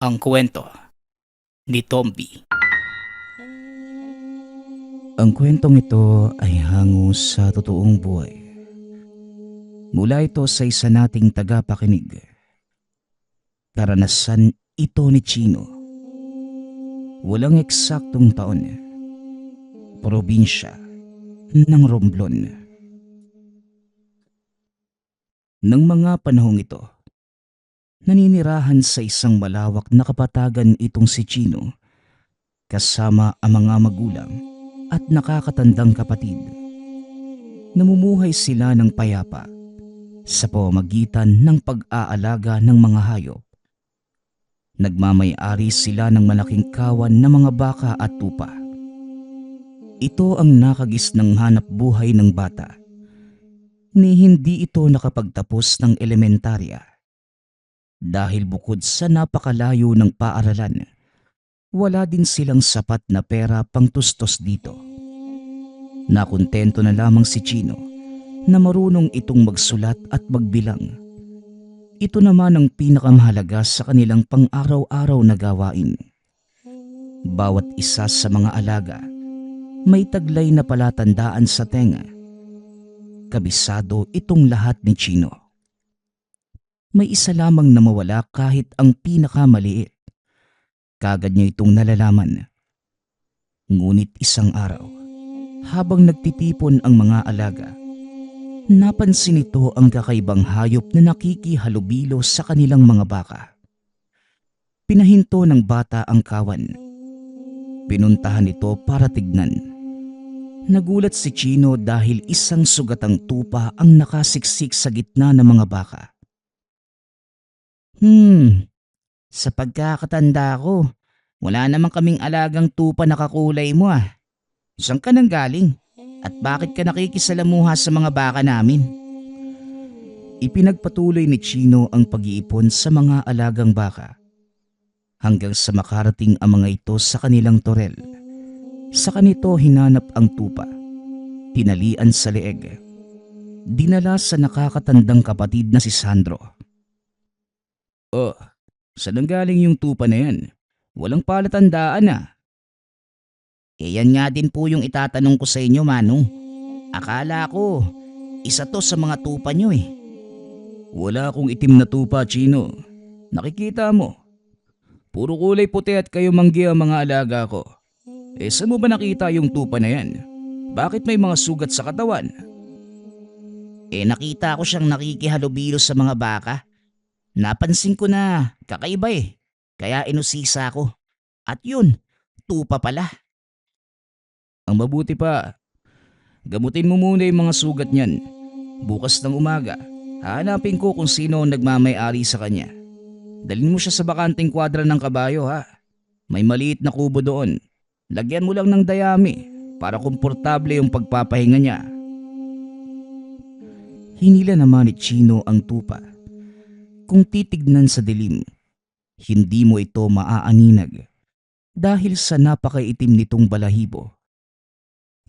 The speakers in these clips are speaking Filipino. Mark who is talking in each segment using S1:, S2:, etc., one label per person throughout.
S1: Ang kwento ni Tomby. Ang kwentong ito ay hango sa totoong buhay. Mula ito sa isa nating tagapakinig. Karanasan ito ni Chino. Walang eksaktong taon. Probinsya ng Romblon. Nang mga panahong ito, naninirahan sa isang malawak na kapatagan itong si Chino kasama ang mga magulang at nakakatandang kapatid. Namumuhay sila ng payapa sa pamamagitan ng pag-aalaga ng mga hayop. Nagmamay-ari sila ng malaking kawan ng mga baka at tupa. Ito ang nakagisnang hanap buhay ng bata ni hindi ito nakapagtapos ng elementarya. Dahil bukod sa napakalayo ng paaralan, wala din silang sapat na pera pangtustos dito. Nakontento na lamang si Chino na marunong itong magsulat at magbilang. Ito naman ang pinakamahalaga sa kanilang pang-araw-araw na gawain. Bawat isa sa mga alaga may taglay na palatandaan sa tenga. Kabisado itong lahat ni Chino. May isa lamang na mawala kahit ang pinakamaliit. Kagad niya itong nalalaman. Ngunit isang araw, habang nagtitipon ang mga alaga, napansin ito ang kakaibang hayop na nakikihalubilo sa kanilang mga baka. Pinahinto ng bata ang kawan. Pinuntahan ito para tignan. Nagulat si Chino dahil isang sugatang tupa ang nakasiksik sa gitna ng mga baka. Sa pagkakatanda ko, wala naman kaming alagang tupa na kakulay mo ah. Saan ka nang galing? At bakit ka nakikisalamuha sa mga baka namin? Ipinagpatuloy ni Chino ang pag-iipon sa mga alagang baka hanggang sa makarating ang mga ito sa kanilang torel. Sa kanito hinanap ang tupa, tinalian sa leeg, dinala sa nakakatandang kapatid na si Sandro. Oh, saan galing yung tupa na yan? Walang palatandaan ah. Yan nga din po yung itatanong ko sa inyo, Manong. Akala ko, isa to sa mga tupa nyo eh. Wala akong itim na tupa, Chino. Nakikita mo. Puro kulay puti at kayo manggi ang mga alaga ko. Saan mo ba nakita yung tupa na yan? Bakit may mga sugat sa katawan? Nakita ko siyang nakikihalubilo sa mga baka. Napansin ko na kakaiba eh. Kaya inusisa ko. At yun, tupa pala. Ang mabuti pa, gamutin mo muna yung mga sugat niyan. Bukas ng umaga, hahanapin ko kung sino ang nagmamay-ari sa kanya. Dalhin mo siya sa bakanting kwadra ng kabayo ha. May maliit na kubo doon. Lagyan mo lang ng dayami para komportable yung pagpapahinga niya. Hinila naman ni Chino ang tupa. Kung titignan sa dilim, hindi mo ito maaaninag dahil sa napakaitim nitong balahibo.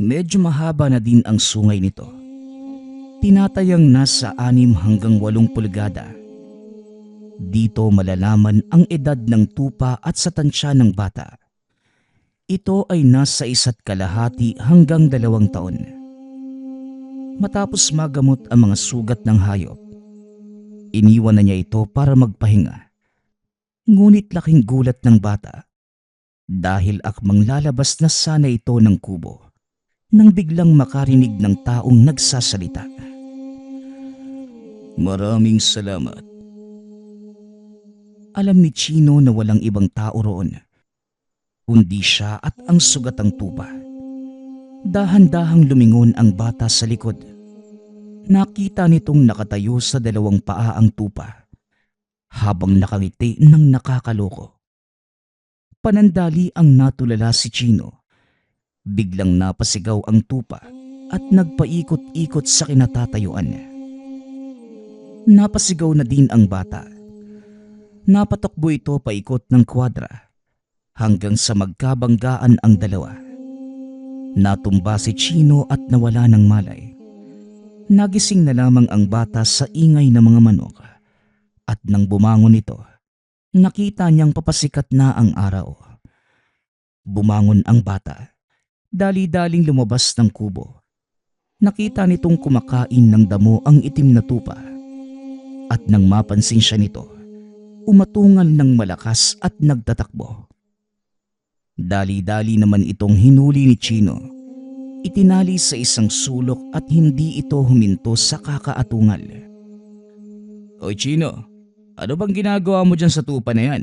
S1: Medyo mahaba na din ang sungay nito. Tinatayang nasa 6 hanggang 8 pulgada. Dito malalaman ang edad ng tupa at sa tansya ng bata. Ito ay nasa 1.5 hanggang 2 taon. Matapos magamot ang mga sugat ng hayop, iniwan na niya ito para magpahinga. Ngunit laking gulat ng bata dahil akmang lalabas na sana ito ng kubo nang biglang makarinig ng taong nagsasalita. Maraming salamat. Alam ni Chino na walang ibang tao roon, kundi siya at ang sugatang tupa. Dahan-dahang lumingon ang bata sa likod. Nakita nitong nakatayo sa 2 paa ang tupa, habang nakangiti ng nakakaloko. Panandali ang natulala si Chino. Biglang napasigaw ang tupa at nagpaikot-ikot sa kinatatayuan. Napasigaw na din ang bata. Napatakbo ito paikot ng kwadra hanggang sa magkabanggaan ang dalawa. Natumba si Chino at nawala ng malay. Nagising na lamang ang bata sa ingay ng mga manok at nang bumangon ito, Nakita niyang papasikat na ang araw. Bumangon ang bata. Dali-daling lumabas ng kubo. Nakita nitong kumakain ng damo ang itim na tupa. At nang mapansin siya nito, umatungal ng malakas at nagtatakbo. Dali-dali naman itong hinuli ni Chino. Itinali sa isang sulok at hindi ito huminto sa kakaatungal. Oy Chino, ano bang ginagawa mo dyan sa tupa na yan?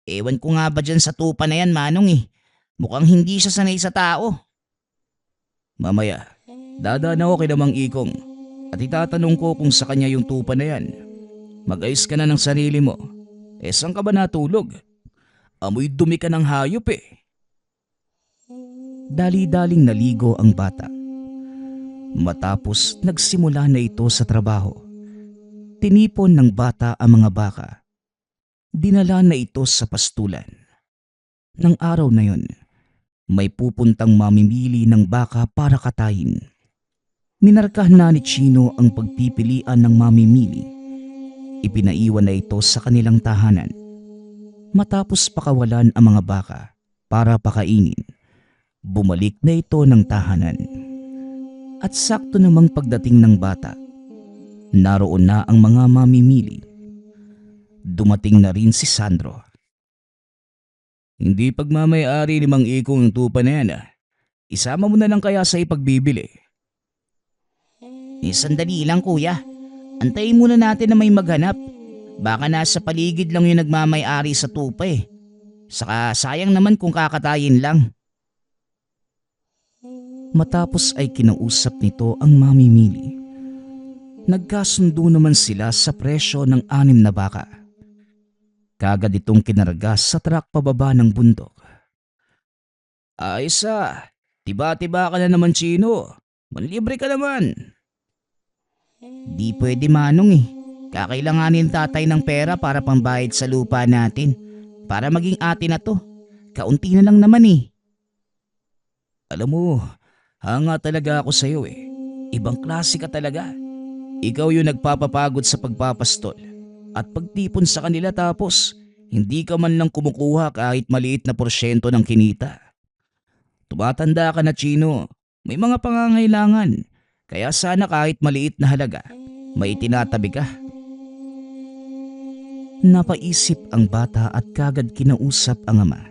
S1: Ewan ko nga ba dyan sa tupa na yan, Manong eh. Mukhang hindi siya sanay sa tao. Mamaya, dadaan ako kay Mang Ikong at itatanong ko kung sa kanya yung tupa na yan. Mag-ayos ka na ng sarili mo. Saan ka ba natulog? Amoy dumi ka ng hayop eh. Dali-daling naligo ang bata. Matapos nagsimula na ito sa trabaho. Tinipon ng bata ang mga baka. Dinala na ito sa pastulan. Nang araw na yon, may pupuntang mamimili ng baka para katayin. Minarkahan na ni Chino ang pagpipilian ng mamimili. Ipinaiwan na ito sa kanilang tahanan. Matapos pakawalan ang mga baka para pakainin, bumalik na ito ng tahanan. At sakto namang pagdating ng bata, naroon na ang mga mamimili. Dumating na rin si Sandro. Hindi pagmamayari ni Mang Ikong ang tupa na yan ah. Isama mo na lang kaya sa ipagbibili. Sandali lang kuya. Antayin muna natin na may maghanap. Baka nasa paligid lang yung nagmamayari sa tupa eh. Saka sayang naman kung kakatayin lang. Matapos ay kinausap nito ang mamimili. Nagkasundo naman sila sa presyo ng 6 na baka. Kagad itong kinarga sa truck pababa ng bundok. Ayos ah, tiba-tiba ka na naman Chino. Manlibre ka naman. Di pwede Manong eh. Kakailanganin tatay ng pera para pambayad sa lupa natin. Para maging atin na to. Kaunti na lang naman eh. Alam mo, hanga talaga ako sa'yo eh. Ibang klase ka talaga. Ikaw yung nagpapapagod sa pagpapastol at pagtipon sa kanila tapos hindi ka man lang kumukuha kahit maliit na porsyento ng kinita. Tumatanda ka na Chino, may mga pangangailangan. Kaya sana kahit maliit na halaga, may itinatabi ka. Napaisip ang bata at kagad kinausap ang ama.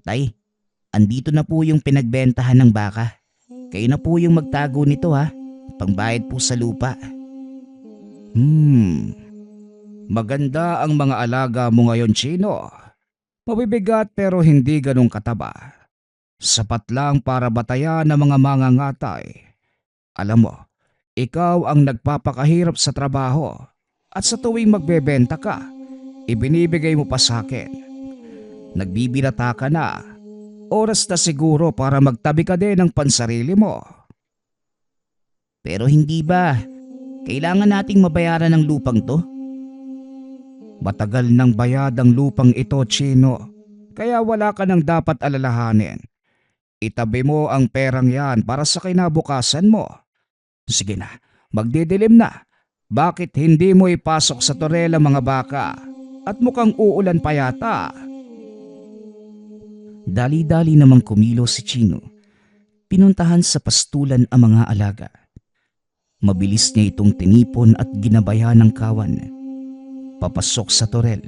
S1: Tay, andito na po yung pinagbentahan ng baka. Kayo na po yung magtago nito ha. Pangbayad po sa lupa. Maganda ang mga alaga mo ngayon Chino. Mabibigat pero hindi ganong kataba. Sapat lang para batayan ng mga mangangatay. Alam mo, ikaw ang nagpapakahirap sa trabaho at sa tuwing magbebenta ka, ibinibigay mo pa sa akin. Nagbibirata ka na. Oras na siguro para magtabi ka din ng pansarili mo. Pero hindi ba? Kailangan nating mabayaran ng lupang to? Matagal nang bayad ang lupang ito, Chino. Kaya wala ka nang dapat alalahanin. Itabi mo ang perang yan para sa kinabukasan mo. Sige na, magdidilim na. Bakit hindi mo ipasok sa torel ang mga baka? At mukhang uulan pa yata. Dali-dali namang kumilos si Chino. Pinuntahan sa pastulan ang mga alaga. Mabilis niya itong tinipon at ginabayan ng kawan. Papasok sa torel.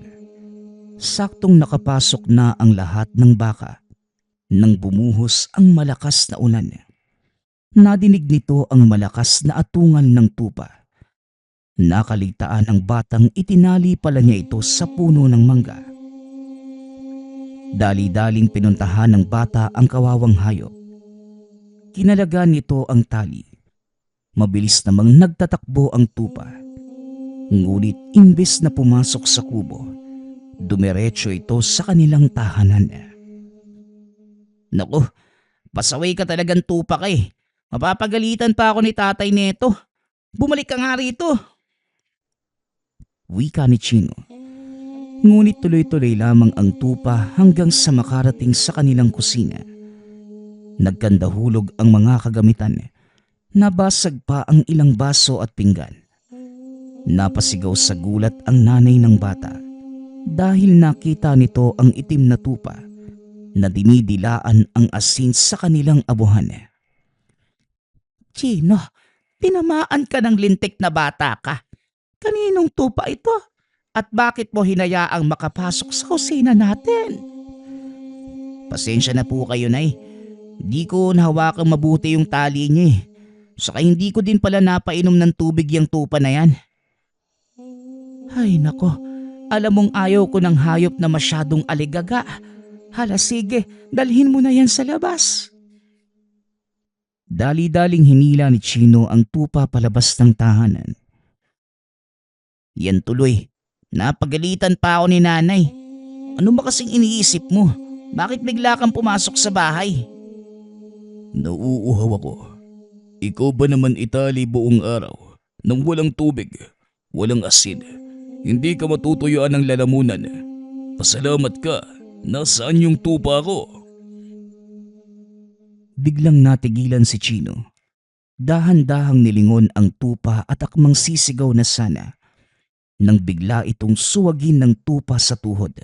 S1: Saktong nakapasok na ang lahat ng baka nang bumuhos ang malakas na ulan. Nadinig nito ang malakas na atungal ng tupa. Nakaligtaan ang batang itinali pala niya ito sa puno ng mangga. Dali-daling pinuntahan ng bata ang kawawang hayop. Kinalagan nito ang tali. Mabilis namang nagtatakbo ang tupa. Ngunit imbes na pumasok sa kubo, dumiretso ito sa kanilang tahanan. Naku, pasaway ka talagang tupa ka eh. Mapapagalitan pa ako ni tatay neto. Bumalik ka nga rito. Wika ni Chino. Ngunit tuloy-tuloy lamang ang tupa hanggang sa makarating sa kanilang kusina. Nagkandahulog ang mga kagamitan. Nabasag pa ang ilang baso at pinggan. Napasigaw sa gulat ang nanay ng bata dahil nakita nito ang itim na tupa na dinidilaan ang asin sa kanilang abuhan. Chino, tinamaan ka ng lintik na bata ka. Kaninong tupa ito? At bakit mo hinayaang makapasok sa kusina natin? Pasensya na po kayo, Nay. Di ko nahawakang mabuti yung tali niya eh. Saka hindi ko din pala napainom ng tubig yung tupa na yan. Ay nako, alam mong ayaw ko ng hayop na masyadong aligaga. Hala sige, dalhin mo na yan sa labas. Dali-daling hinila ni Chino ang tupa palabas ng tahanan. Yan tuloy, napagalitan pa ako ni nanay. Ano ba kasing iniisip mo? Bakit bigla kang pumasok sa bahay? Nauuhaw ako. Ikaw ba naman itali buong araw nang walang tubig, walang asin? Hindi ka matutuyuan ng lalamunan. Pasalamat ka. Nasaan yung tupa ko? Biglang natigilan si Chino. Dahan-dahang nilingon ang tupa at akmang sisigaw na sana nang bigla itong suwagin ng tupa sa tuhod.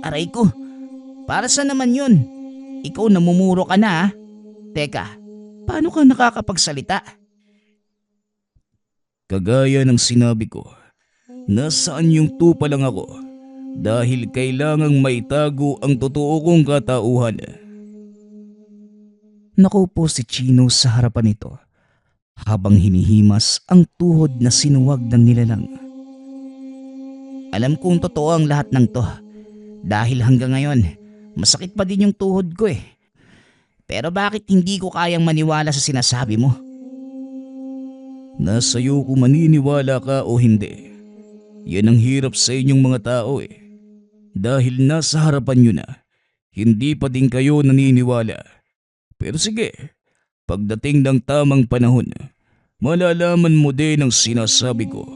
S1: Aray ko, para saan naman yun? Ikaw namumuro ka na ha? Teka, paano ka nakakapagsalita? Kagaya ng sinabi ko, nasaan yung tupa lang ako dahil kailangang maitago ang totoo kong katauhan. Nakaupo si Chino sa harapan nito habang hinihimas ang tuhod na sinuwag ng nilalang. Alam kong totoo ang lahat ng to dahil hanggang ngayon masakit pa din yung tuhod ko eh. Pero bakit hindi ko kayang maniwala sa sinasabi mo? Nasa iyo kung maniniwala ka o hindi. Yan ang hirap sa inyong mga tao eh. Dahil nasa harapan nyo na, hindi pa din kayo naniniwala. Pero sige, pagdating ng tamang panahon, malalaman mo din ang sinasabi ko.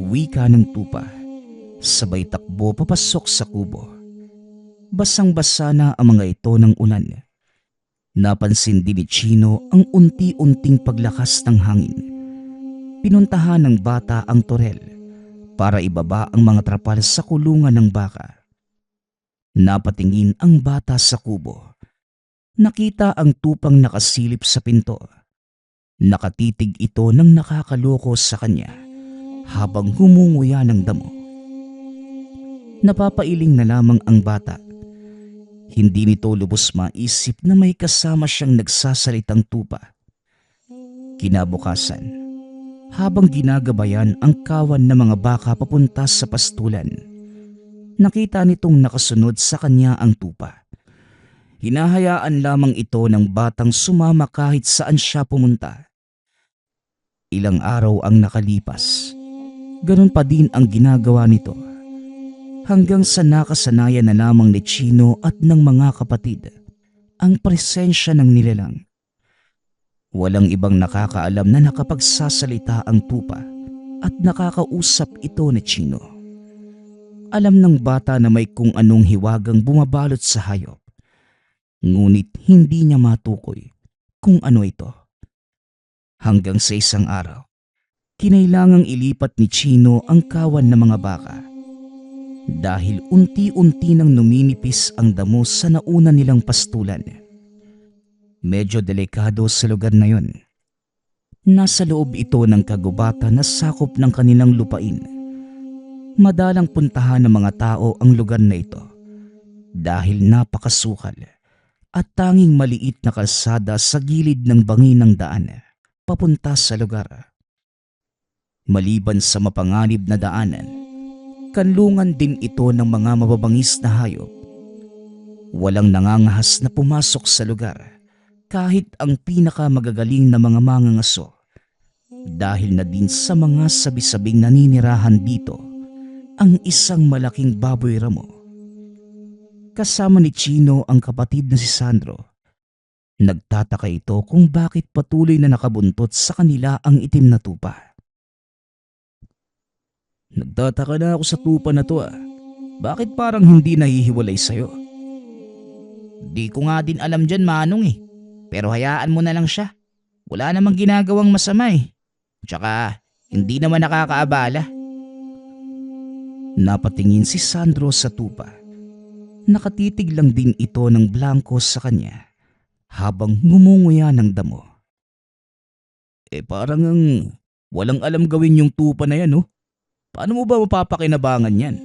S1: Wika ng tupa, sabay takbo papasok sa kubo. Basang-basa na ang mga ito ng ulan. Napansin din ni Chino ang unti-unting paglakas ng hangin. Pinuntahan ng bata ang torel para ibaba ang mga trapal sa kulungan ng baka. Napatingin ang bata sa kubo. Nakita ang tupang nakasilip sa pinto. Nakatitig ito ng nakakaloko sa kanya habang humunguya ng damo. Napapailing na lamang ang bata. Hindi nito lubos maisip na may kasama siyang nagsasalitang tupa. Kinabukasan, habang ginagabayan ang kawan ng mga baka papunta sa pastulan, nakita nitong nakasunod sa kanya ang tupa. Hinahayaan lamang ito ng batang sumama kahit saan siya pumunta. Ilang araw ang nakalipas. Ganun pa din ang ginagawa nito. Hanggang sa nakasanayan na lamang ni Chino at ng mga kapatid ang presensya ng nilalang. Walang ibang nakakaalam na nakapagsasalita ang tupa at nakakausap ito ni Chino. Alam ng bata na may kung anong hiwagang bumabalot sa hayop. Ngunit hindi niya matukoy kung ano ito. Hanggang sa isang araw, kinailangang ilipat ni Chino ang kawan ng mga baka. Dahil unti-unti nang numinipis ang damo sa nauna nilang pastulan. Medyo delikado sa lugar na yon. Nasa loob ito ng kagubatan na sakop ng kanilang lupain. Madalang puntahan ng mga tao ang lugar na ito dahil napakasukal at tanging maliit na kalsada sa gilid ng bangin ng daan papunta sa lugar. Maliban sa mapanganib na daanan, kanlungan din ito ng mga mababangis na hayop. Walang nangangahas na pumasok sa lugar kahit ang pinakamagagaling na mga mangangaso dahil na din sa mga sabi-sabing naninirahan dito ang isang malaking baboy ramo. Kasama ni Chino ang kapatid na si Sandro. Nagtataka ito kung bakit patuloy na nakabuntot sa kanila ang itim na tupa. Nagtataka na ako sa tupa na to ah. Bakit parang hindi nahihiwalay sa'yo? Di ko nga din alam dyan, Manong eh. Pero hayaan mo na lang siya. Wala namang ginagawang masama eh. Tsaka hindi naman nakakaabala. Napatingin si Sandro sa tupa. Nakatitig lang din ito ng blanco sa kanya habang ngumunguya ng damo. Parang ang walang alam gawin yung tupa na yan, oh. Paano mo ba mapapakinabangan yan?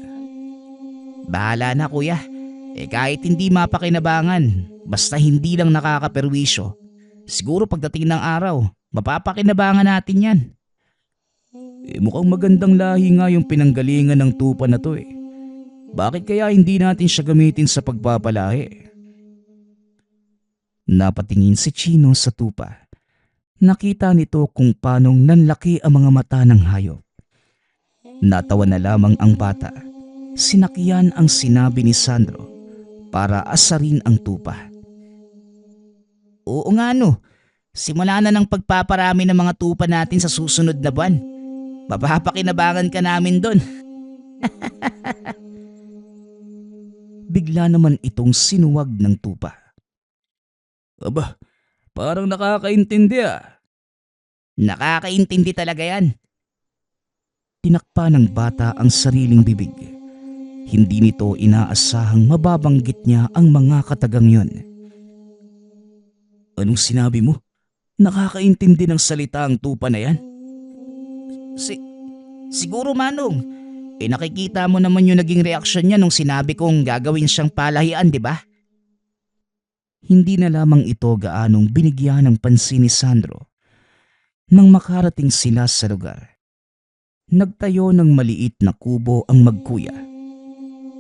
S1: Bahala na kuya. Kahit hindi mapakinabangan, basta hindi lang nakakaperwisyo, siguro pagdating ng araw, mapapakinabangan natin yan. Mukhang magandang lahi nga yung pinanggalingan ng tupa na to eh. Bakit kaya hindi natin siya gamitin sa pagpapalahi? Napatingin si Chino sa tupa. Nakita nito kung paanong nanlaki ang mga mata ng hayop. Natawa na lamang ang bata. Sinakyan ang sinabi ni Sandro para asarin ang tupa. Oo nga no, simula na ng pagpaparami ng mga tupa natin sa susunod na buwan. Mapapakinabangan ka namin doon. Bigla naman itong sinuwag ng tupa. Aba, parang nakakaintindi ah. Nakakaintindi talaga yan. Tinakpa ng bata ang sariling bibig. Hindi nito inaasahang mababanggit niya ang mga katagang yon. Anong sinabi mo? Nakakaintindi ng salita ang tupa na yan? Siguro Manong. Nakikita mo naman yung naging reaksyon niya nung sinabi kong gagawin siyang palahian, di ba? Hindi na lamang ito gaanong binigyan ng pansin ni Sandro. Nang makarating sila sa lugar, nagtayo ng maliit na kubo ang magkuya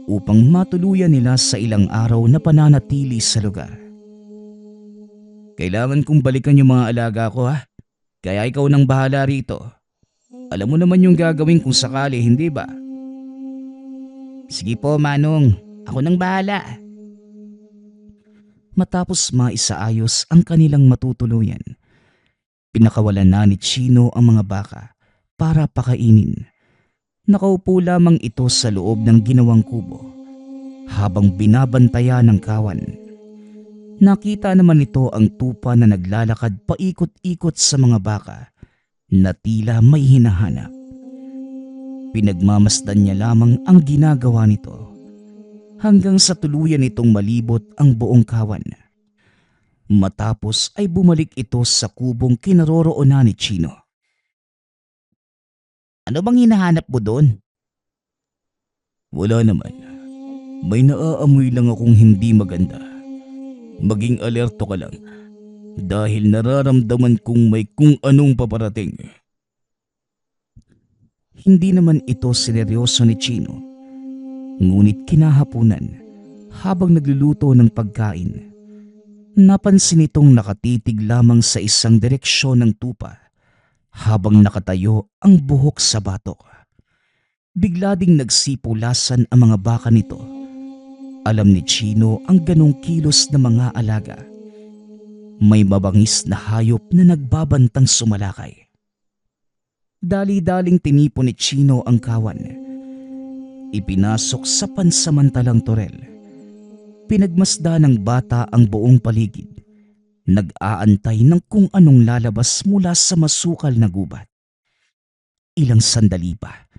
S1: upang matuluyan nila sa ilang araw na pananatili sa lugar. Kailangan kong balikan yung mga alaga ko ha, kaya ikaw nang bahala rito. Alam mo naman yung gagawin kung sakali, hindi ba? Sige po Manong, ako nang bahala. Matapos maisaayos ang kanilang matutuluyan, pinakawalan na ni Chino ang mga baka para pakainin. Nakaupo lamang ito sa loob ng ginawang kubo habang binabantayan ng kawan. Nakita naman nito ang tupa na naglalakad paikot-ikot sa mga baka na tila may hinahanap. Pinagmamasdan niya lamang ang ginagawa nito hanggang sa tuluyan nitong malibot ang buong kawan. Matapos ay bumalik ito sa kubong kinaroroonan ni Chino. Ano bang hinahanap mo doon? Wala naman. May naaamoy lang akong hindi maganda. Maging alerto ka lang dahil nararamdaman kong may kung anong paparating. Hindi naman ito sineryoso ni Chino. Ngunit kinahapunan habang nagluluto ng pagkain, napansin itong nakatitig lamang sa isang direksyon ng tupa habang nakatayo ang buhok sa batok. Bigla ding nagsipulasan ang mga baka nito. Alam ni Chino ang ganong kilos na mga alaga. May mabangis na hayop na nagbabantang sumalakay. Dali-daling tinipon ni Chino ang kawan. Ipinasok sa pansamantalang torel. Pinagmasda ng bata ang buong paligid. Nag-aantay ng kung anong lalabas mula sa masukal na gubat. Ilang sandali pa,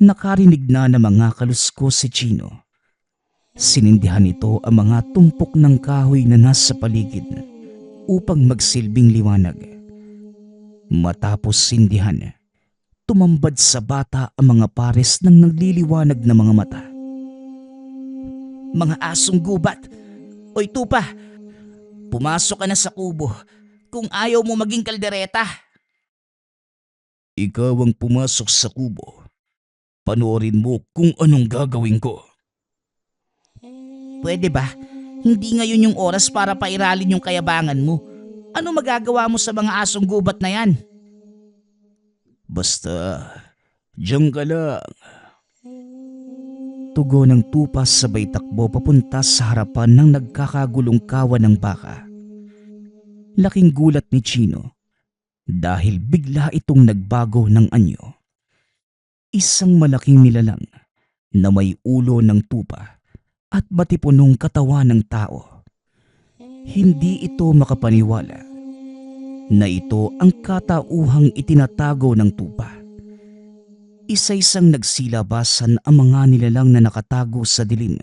S1: nakarinig na ng mga kaluskos si Chino. Sinindihan nito ang mga tumpok ng kahoy na nasa paligid upang magsilbing liwanag. Matapos sindihan, tumambad sa bata ang mga pares ng nagliliwanag na mga mata. Mga asong gubat! Oy tupa! Pumasok ka na sa kubo kung ayaw mo maging kaldereta. Ikaw ang pumasok sa kubo. Panoorin mo kung anong gagawin ko. Pwede ba? Hindi ngayon yung oras para pairalin yung kayabangan mo. Ano magagawa mo sa mga asong gubat na yan? Basta, diyan ka lang. Tugon ng tupa sabay takbo papunta sa harapan ng nagkakagulong kawan ng baka. Laking gulat ni Chino dahil bigla itong nagbago ng anyo. Isang malaking nilalang na may ulo ng tupa at matipunong katawan ng tao. Hindi ito makapaniwala. na ito ang katauhang itinatago ng tupa. Isa-isang nagsilabasan ang mga nilalang na nakatago sa dilim.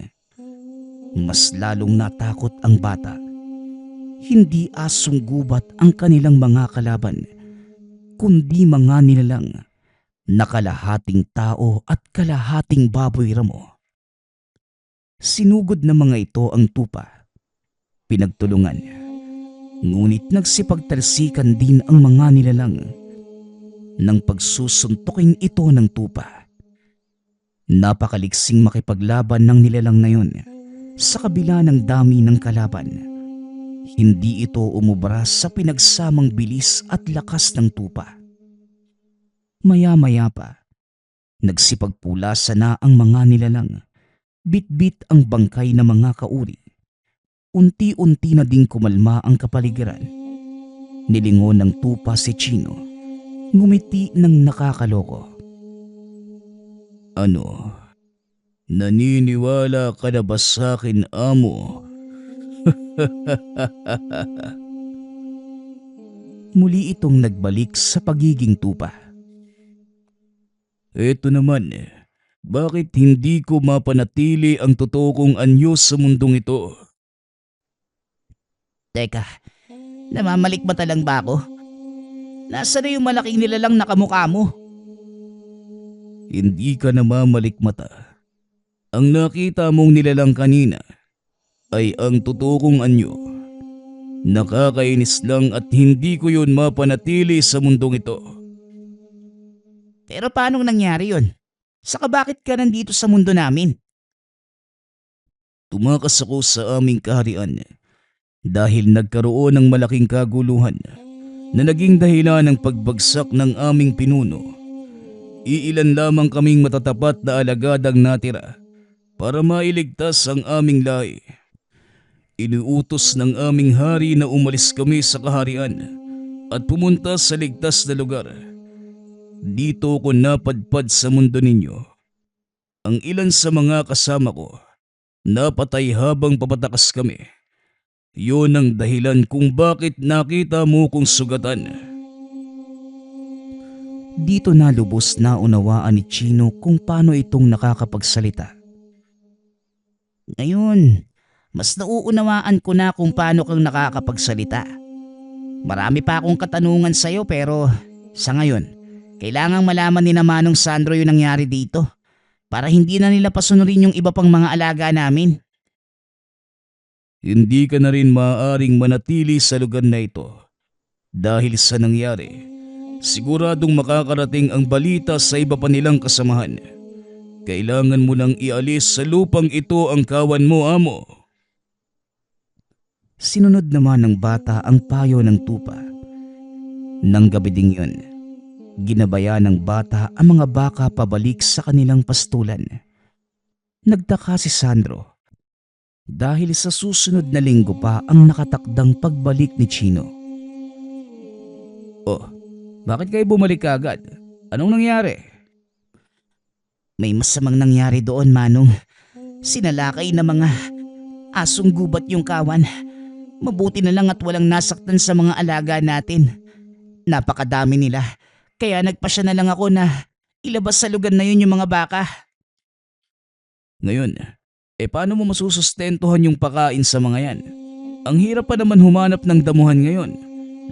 S1: Mas lalong natakot ang bata. Hindi asong gubat ang kanilang mga kalaban, kundi mga nilalang na kalahating tao at kalahating baboy ramo. Sinugod ng mga ito ang tupa. Pinagtulungan. Ngunit nagsipagtalsikan din ang mga nilalang nang pagsusuntukin ito ng tupa. Napakaliksing makipaglaban ng nilalang na yun sa kabila ng dami ng kalaban. Hindi ito umubra sa pinagsamang bilis at lakas ng tupa. Maya-maya pa, nagsipagpulasa na ang mga nilalang. Bit-bit ang bangkay ng mga kauri. Unti-unti na ding kumalma ang kapaligiran. Nilingon ng tupa si Chino. Ngumiti ng nakakaloko. Ano? Naniniwala ka na ba sa akin, amo? Muli itong nagbalik sa pagiging tupa. Eto naman, bakit hindi ko mapanatili ang totoo kong anyo sa mundong ito? Teka, namamalikmata lang ba ako? Nasaan na yung malaking nilalang nakamukha mo? Hindi ka namamalikmata. Ang nakita mong nilalang kanina ay ang totoo kong anyo. Nakakainis lang at hindi ko yun mapanatili sa mundong ito. Pero paano nangyari yun? Saka bakit ka nandito sa mundo namin? Tumakas ako sa aming kaharian dahil nagkaroon ng malaking kaguluhan na naging dahilan ng pagbagsak ng aming pinuno. Iilan lamang kaming matatapat na alagadang natira para mailigtas ang aming lahi. Inuutos ng aming hari na umalis kami sa kaharian at pumunta sa ligtas na lugar. Dito ko napadpad sa mundo ninyo. Ang ilan sa mga kasama ko napatay habang papatakas kami. Yun ang dahilan kung bakit nakita mo kong sugatan. Dito na lubos na unawaan ni Chino kung paano itong nakakapagsalita. Ngayon, mas nauunawaan ko na kung paano kang nakakapagsalita. Marami pa akong katanungan sa'yo pero sa ngayon, kailangang malaman ni na Manong Sandro yung nangyari dito para hindi na nila pasunurin yung iba pang mga alaga namin. Hindi ka na rin maaaring manatili sa lugar na ito. Dahil sa nangyari, siguradong makakarating ang balita sa iba pa nilang kasamahan. Kailangan mo nang ialis sa lupang ito ang kawan mo, amo. Sinunod naman ng bata ang payo ng tupa. Nang gabi ding yun, ginabayan ng bata ang mga baka pabalik sa kanilang pastulan. Nagtaka si Sandro dahil sa susunod na linggo pa ang nakatakdang pagbalik ni Chino. Oh, bakit kayo bumalik agad? Anong nangyari? May masamang nangyari doon, Manong. Sinalakay na mga asong gubat yung kawan. Mabuti na lang at walang nasaktan sa mga alaga natin. Napakadami nila. Kaya nagpasya na lang ako na ilabas sa lugar na yun yung mga baka. Ngayon, paano mo masusustentuhan yung pakain sa mga yan? Ang hirap pa naman humanap ng damuhan ngayon,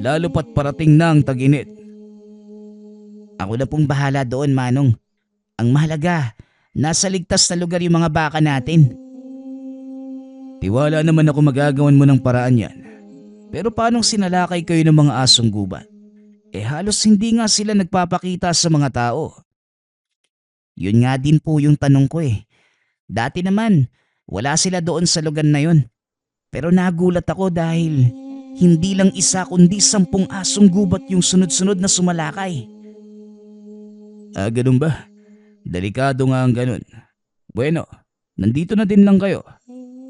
S1: lalo pat parating na ang tag-init. Ako na pong bahala doon, Manong. Ang mahalaga, nasa ligtas na lugar yung mga baka natin. Tiwala naman ako magagawan mo ng paraan yan. Pero paanong sinalakay kayo ng mga asong gubat? Halos hindi nga sila nagpapakita sa mga tao. Yun nga din po yung tanong ko . Dati naman, wala sila doon sa lugar na yun. Pero nagulat ako dahil hindi lang isa kundi 10 asong gubat yung sunod-sunod na sumalakay. Ganun ba? Delikado nga ang ganun. Bueno, nandito na din lang kayo.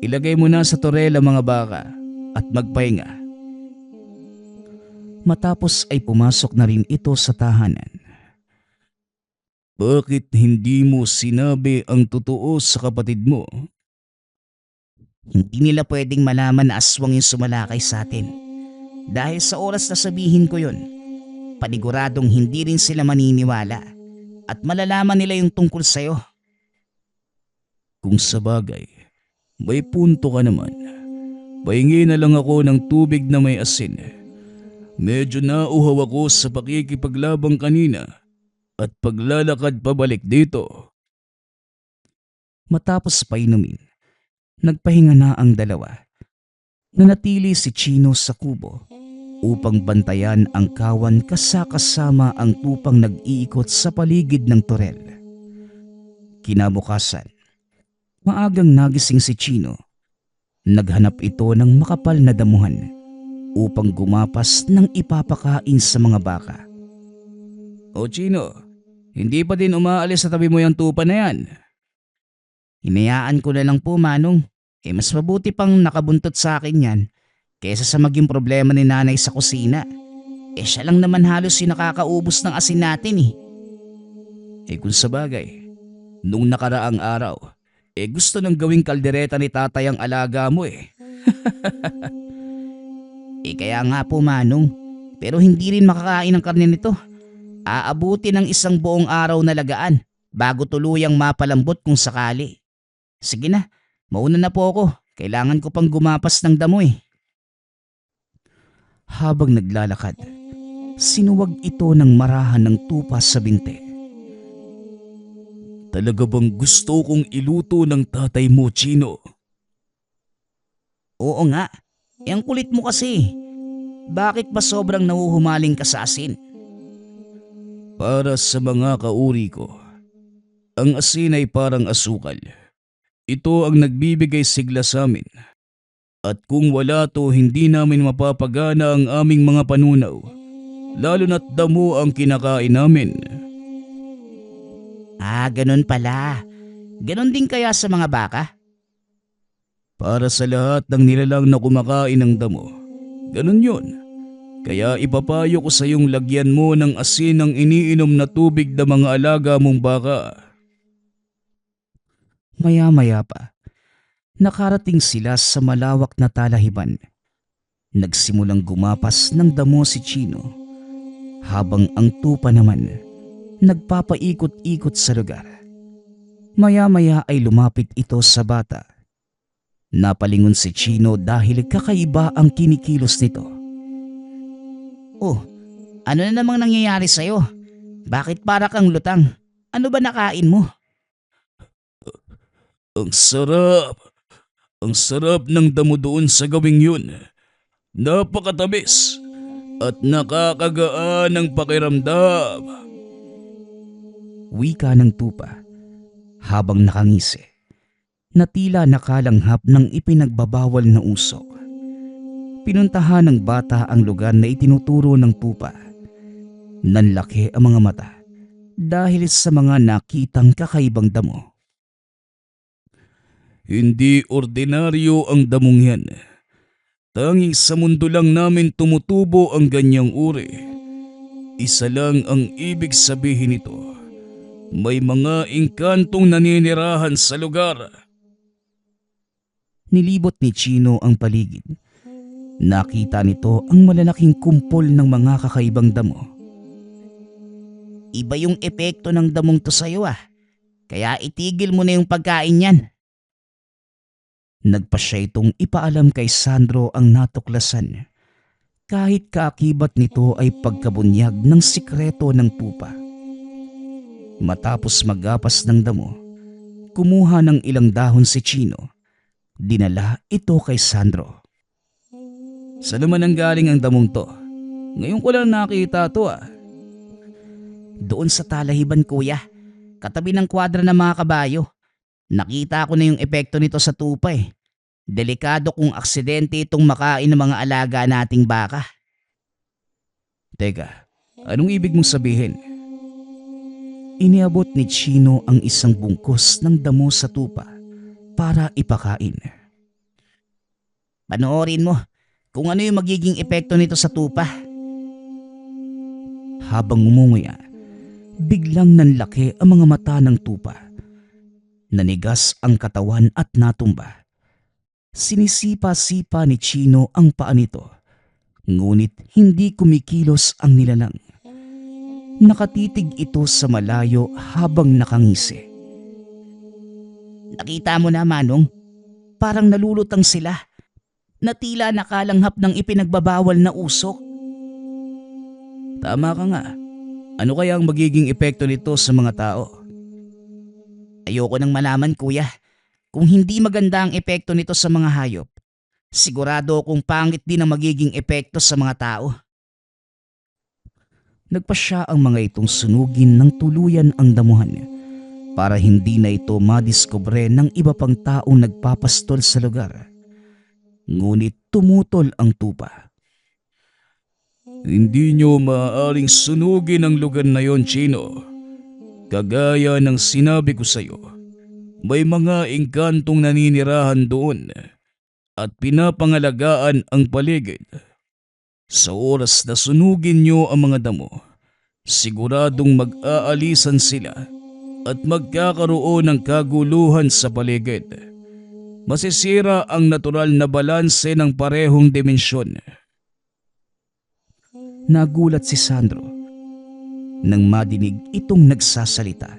S1: Ilagay mo na sa torela mga baka at magpahinga. Matapos ay pumasok na rin ito sa tahanan. Bakit hindi mo sinabi ang totoo sa kapatid mo? Hindi nila pwedeng malaman na aswang yung sumalakay sa atin. Dahil sa oras na sabihin ko yon, paniguradong hindi rin sila maniniwala at malalaman nila yung tungkol sa'yo.
S2: Kung sabagay, may punto ka naman. Pahingi na lang ako ng tubig na may asin. Medyo nauhaw ako sa pakikipaglabang kanina at paglalakad pabalik dito.
S1: Matapos painumin, nagpahinga na ang dalawa. Nanatili si Chino sa kubo upang bantayan ang kawan kasama ang tupang nag-iikot sa paligid ng torel. Kinabukasan, maagang nagising si Chino. Naghanap ito ng makapal na damuhan upang gumapas ng ipapakain sa mga baka.
S2: O Chino, hindi pa din umaalis sa tabi mo yung tupa na yan.
S1: Hinayaan ko na lang po, Manong. Mas mabuti pang nakabuntot sa akin yan kaysa sa maging problema ni nanay sa kusina. Siya lang naman halos yung nakakaubos ng asin natin
S2: Kung sabagay, nung nakaraang araw, gusto nang gawing kaldereta ni tatay ang alaga mo
S1: Kaya nga po, Manong. Pero hindi rin makakain ng karne nito. Aabuti ng isang buong araw na lagaan bago tuluyang mapalambot kung sakali. Sige na, mauna na po ako. Kailangan ko pang gumapas ng damo Habang naglalakad, sinuwag ito ng marahan ng tupa sa binte.
S2: Talaga bang gusto kong iluto ng tatay mo, Chino?
S1: Oo nga, ang kulit mo kasi. Bakit ba sobrang nahuhumaling ka sa asin?
S2: Para sa mga kauri ko, ang asin ay parang asukal. Ito ang nagbibigay sigla sa amin. At kung wala to, hindi namin mapapagana ang aming mga panunaw. Lalo na't damo ang kinakain namin.
S1: Ganun pala. Ganun din kaya sa mga baka?
S2: Para sa lahat ng nilalang na kumakain ng damo, ganun yun. Kaya ipapayo ko sa iyong lagyan mo ng asin ng iniinom na tubig ng mga alaga mong baka.
S1: Maya-maya pa, nakarating sila sa malawak na talahiban. Nagsimulang gumapas ng damo si Chino, habang ang tupa naman nagpapaikot-ikot sa lugar. Maya-maya ay lumapit ito sa bata. Napalingon si Chino dahil kakaiba ang kinikilos nito. Oh, ano na namang nangyayari sa'yo? Bakit para kang lutang? Ano ba nakain mo?
S2: Ang sarap! Ang sarap ng damo doon sa gawing yun. Napakatamis at nakakagaan ng pakiramdam.
S1: Wika ng tupa habang nakangisi na tila nakalanghap ng ipinagbabawal na usok. Pinuntahan ng bata ang lugar na itinuturo ng tupa. Nanlaki ang mga mata dahil sa mga nakitang kakaibang damo.
S2: Hindi ordinaryo ang damong yan. Tanging sa mundo lang namin tumutubo ang ganyang uri. Isa lang ang ibig sabihin nito. May mga engkantong naninirahan sa lugar.
S1: Nilibot ni Chino ang paligid. Nakita nito ang malalaking kumpol ng mga kakaibang damo. Iba yung epekto ng damong to sa'yo Kaya itigil mo na yung pagkain yan. Nagpa siya itong ipaalam kay Sandro ang natuklasan. Kahit kaakibat nito ay pagkabunyag ng sikreto ng tupa. Matapos magapas ng damo, kumuha ng ilang dahon si Chino. Dinala ito kay Sandro.
S2: Saan naman ang galing ang damong to? Ngayon ko lang nakita to
S1: Doon sa talahiban, kuya. Katabi ng kwadra ng mga kabayo. Nakita ko na yung epekto nito sa tupa Delikado kung aksidente itong makain ng mga alaga nating baka.
S2: Teka, anong ibig mong sabihin?
S1: Iniabot ni Chino ang isang bungkus ng damo sa tupa para ipakain. Panoorin mo kung ano yung magiging epekto nito sa tupa. Habang umunguya, biglang nanlaki ang mga mata ng tupa. Nanigas ang katawan at natumba. Sinisipa-sipa ni Chino ang paa nito Ngunit hindi kumikilos ang nilalang. Nakatitig ito sa malayo habang nakangisi. Nakita mo na, Manong? Parang nalulutang sila na tila nakalanghap ng ipinagbabawal na usok.
S2: Tama ka nga. Ano kaya ang magiging epekto nito sa mga tao?
S1: Ayoko nang malaman, kuya. Kung hindi maganda ang epekto nito sa mga hayop, sigurado akong pangit din ang magiging epekto sa mga tao. Nagpasya ang mga itong sunugin ng tuluyan ang damuhan para hindi na ito madiskubre ng iba pang taong nagpapastol sa lugar. Ngunit tumutol ang tupa.
S2: Hindi nyo maaaring sunugin ang lugar na yon, Chino. Kagaya ng sinabi ko sa'yo, may mga engkantong naninirahan doon at pinapangalagaan ang paligid. Sa oras na sunugin nyo ang mga damo, siguradong mag-aalisan sila at magkakaroon ng kaguluhan sa paligid. Masisira ang natural na balanse ng parehong dimensyon.
S1: Nagulat si Sandro nang madinig itong nagsasalita.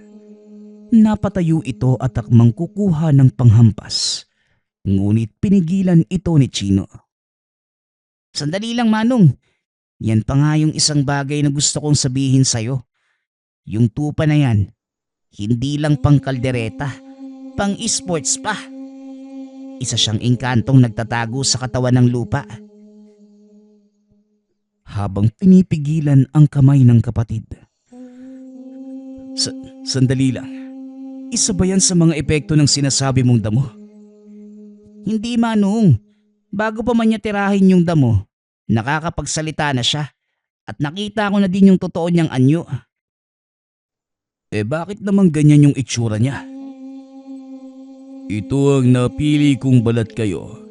S1: Napatayo ito at akmang kukuha ng panghampas. Ngunit pinigilan ito ni Chino. Sandali lang, Manong. Yan pa nga yung isang bagay na gusto kong sabihin sa'yo. Yung tupa na yan, hindi lang pang kaldereta, pang esports pa. Isa siyang engkantong nagtatago sa katawan ng lupa. Habang pinipigilan ang kamay ng kapatid.
S2: Sandali lang. Isa ba yan sa mga epekto ng sinasabi mong damo?
S1: Hindi, Manong. Bago pa man niya tirahin yung damo, nakakapagsalita na siya. At nakita ko na din yung totoo niyang anyo.
S2: Bakit naman ganyan yung itsura niya? Ito ang napili kong balat kayo.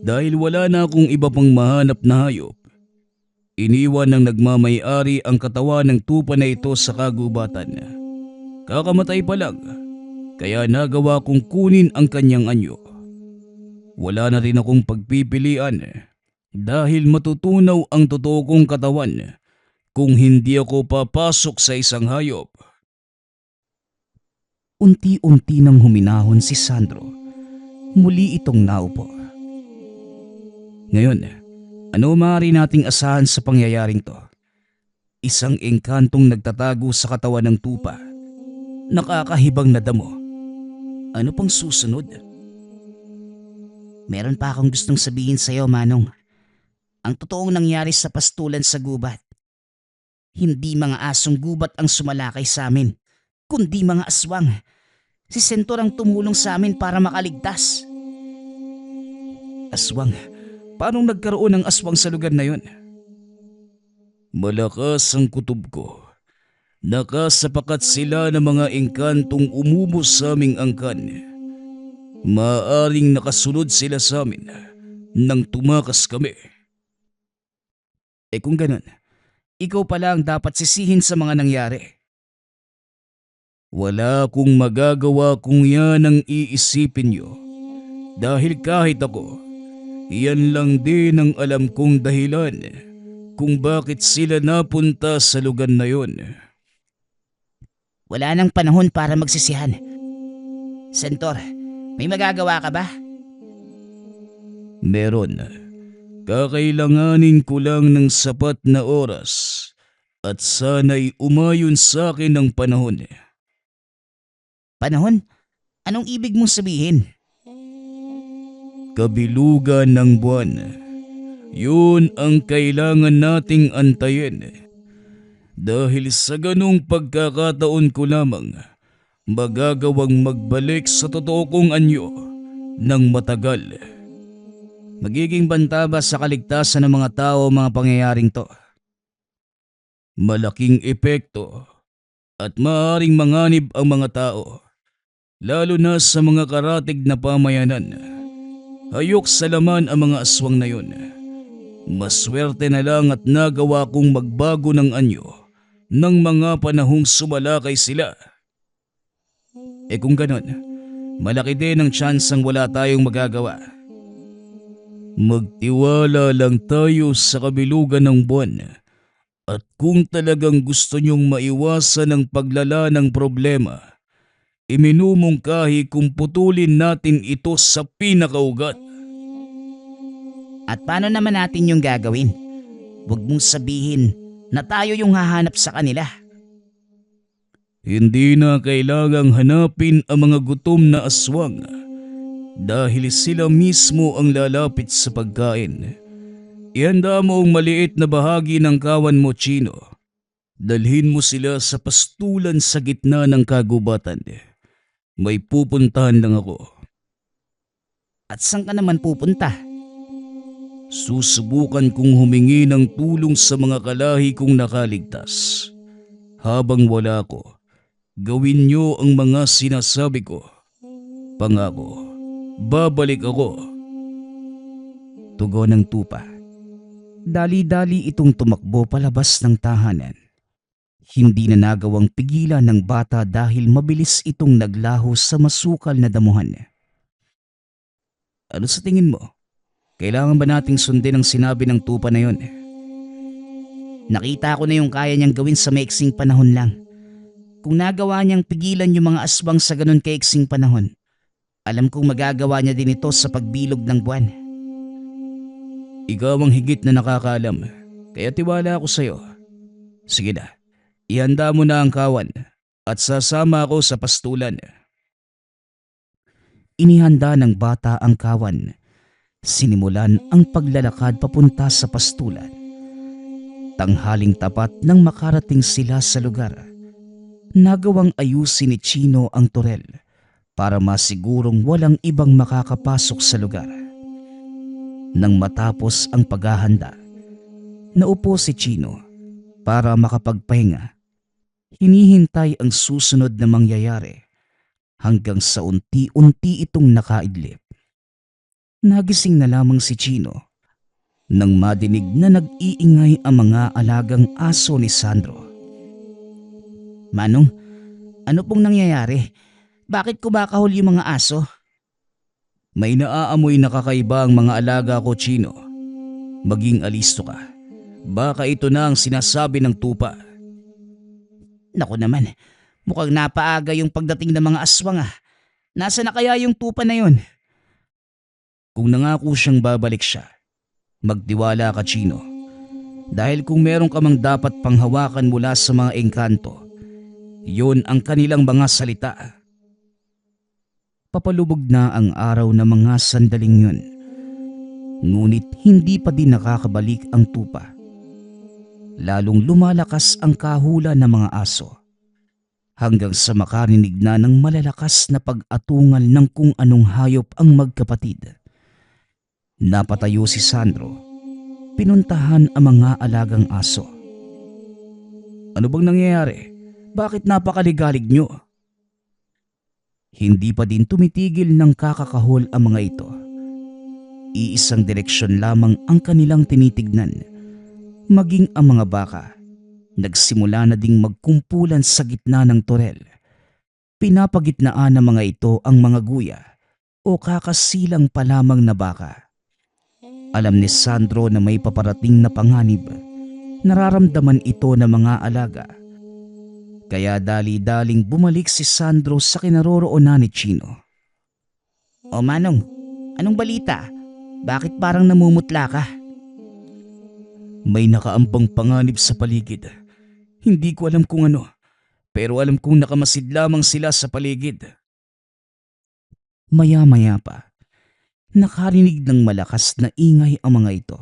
S2: Dahil wala na akong iba pang mahanap na hayop. Iniwan ng nagmamay-ari ang katawan ng tupa na ito sa kagubatan. Kakamatay pa lang, kaya nagawa kong kunin ang kanyang anyo. Wala na rin akong pagpipilian dahil matutunaw ang totoo kong katawan kung hindi ako papasok sa isang hayop.
S1: Unti-unti nang huminahon si Sandro. Muli itong naupo.
S2: Ngayon, ano maaari nating asahan sa pangyayaring to? Isang engkantong nagtatago sa katawan ng tupa. Nakakahibang na damo. Ano pang susunod?
S1: Meron pa akong gustong sabihin sa'yo, Manong. Ang totoong nangyari sa pastulan sa gubat. Hindi mga asong gubat ang sumalakay sa amin, kundi mga aswang. Si Sentor ang tumulong sa amin para makaligtas.
S2: Aswang? Paano nagkaroon ng aswang sa lugar na yon? Malakas ang kutob ko. Nakasapakat sila ng mga engkantong umubos sa aming angkan. Maaring nakasunod sila sa amin nang tumakas kami.
S1: Kung ganun, ikaw pala ang dapat sisihin sa mga nangyari.
S2: Wala akong magagawa kung yan ang iisipin nyo. Dahil kahit ako, yan lang din ang alam kong dahilan kung bakit sila napunta sa lugar na yon.
S1: Wala nang panahon para magsisihan. Sentor, may magagawa ka ba?
S2: Meron. Kakailanganin ko lang ng sapat na oras at sana'y umayon sa akin ng panahon.
S1: Panahon? Anong ibig mong sabihin?
S2: Kabilugan ng buwan. Yun ang kailangan nating antayin. Dahil sa ganong pagkakataon ko lamang, magagawang magbalik sa totoo kong anyo ng matagal.
S1: Magiging banta ba sa kaligtasan ng mga tao mga pangyayaring to?
S2: Malaking epekto at maaaring manganib ang mga tao, lalo na sa mga karatig na pamayanan. Hayok sa laman ang mga aswang na yun. Maswerte na lang at nagawa kong magbago ng anyo ng mga panahong sumalakay sila.
S1: Kung ganon, malaki din ang tsansang wala tayong magagawa.
S2: Magtiwala lang tayo sa kabilugan ng buwan. At kung talagang gusto niyong maiwasan ang paglala ng problema, iminumungkahi kung putulin natin ito sa pinakaugat.
S1: At paano naman natin yung gagawin? Huwag mong sabihin na tayo yung hahanap sa kanila.
S2: Hindi na kailangang hanapin ang mga gutom na aswang dahil sila mismo ang lalapit sa pagkain. Ihanda mo ang maliit na bahagi ng kawan mo, Chino. Dalhin mo sila sa pastulan sa gitna ng kagubatan. May pupuntahan lang ako.
S1: At saan ka naman pupunta?
S2: Susubukan kong humingi ng tulong sa mga kalahi kong nakaligtas. Habang wala ko, gawin niyo ang mga sinasabi ko. Pangako, babalik ako.
S1: Tugon ng tupa. Dali-dali itong tumakbo palabas ng tahanan. Hindi na nagawang pigilan ng bata dahil mabilis itong naglaho sa masukal na damuhan. Ano sa tingin mo? Kailangan ba nating sundin ang sinabi ng tupa na yon? Nakita ko na yung kaya niyang gawin sa maiksing panahon lang. Kung nagawa niyang pigilan yung mga aswang sa ganun kaiksing panahon, alam kong magagawa niya din ito sa pagbilog ng buwan.
S2: Ikaw ang higit na nakakaalam, kaya tiwala ako sa'yo. Sige na, ihanda mo na ang kawan at sasama ako sa pastulan.
S1: Inihanda ng bata ang kawan. Sinimulan ang paglalakad papunta sa pastulan. Tanghaling tapat nang makarating sila sa lugar, nagawang ayusin ni Chino ang turel para masigurong walang ibang makakapasok sa lugar. Nang matapos ang paghahanda, naupo si Chino para makapagpahinga. Hinihintay ang susunod na mangyayari hanggang sa unti-unti itong nakaidlip. Nagising na lamang si Chino nang madinig na nag-iingay ang mga alagang aso ni Sandro. Manong, ano pong nangyayari? Bakit kumakahol yung mga aso?
S2: May naaamoy na kakaiba ang mga alaga ko, Chino. Maging alisto ka. Baka ito na ang sinasabi ng tupa.
S1: Naku naman, mukhang napaaga yung pagdating ng mga aswang ah. Nasa na kaya yung tupa na yon?
S2: Kung nangako siyang babalik siya, magtiwala ka, Chino. Dahil kung meron ka mang dapat panghawakan mula sa mga engkanto, yun ang kanilang mga salita.
S1: Papalubog na ang araw na mga sandaling yun. Ngunit hindi pa din nakakabalik ang tupa. Lalong lumalakas ang kahula ng mga aso hanggang sa makarinig na ng malalakas na pag-atungal ng kung anong hayop ang magkapatid. Napatayo si Sandro. Pinuntahan ang mga alagang aso.
S2: Ano bang nangyayari? Bakit napakaligalig nyo?
S1: Hindi pa din tumitigil ng kakakahol ang mga ito. Iisang direksyon lamang ang kanilang tinitignan. Maging ang mga baka, nagsimula na ding magkumpulan sa gitna ng turel. Pinapagitnaan ng mga ito ang mga guya o kakasilang pa lamang na baka. Alam ni Sandro na may paparating na panganib. Nararamdaman ito ng mga alaga. Kaya dali-daling bumalik si Sandro sa kinaroroonan ni Chino. O Manong, anong balita? Bakit parang namumutla ka?
S2: May nakaambang panganib sa paligid. Hindi ko alam kung ano, pero alam kong nakamasid lamang sila sa paligid.
S1: Maya-maya pa, nakarinig ng malakas na ingay ang mga ito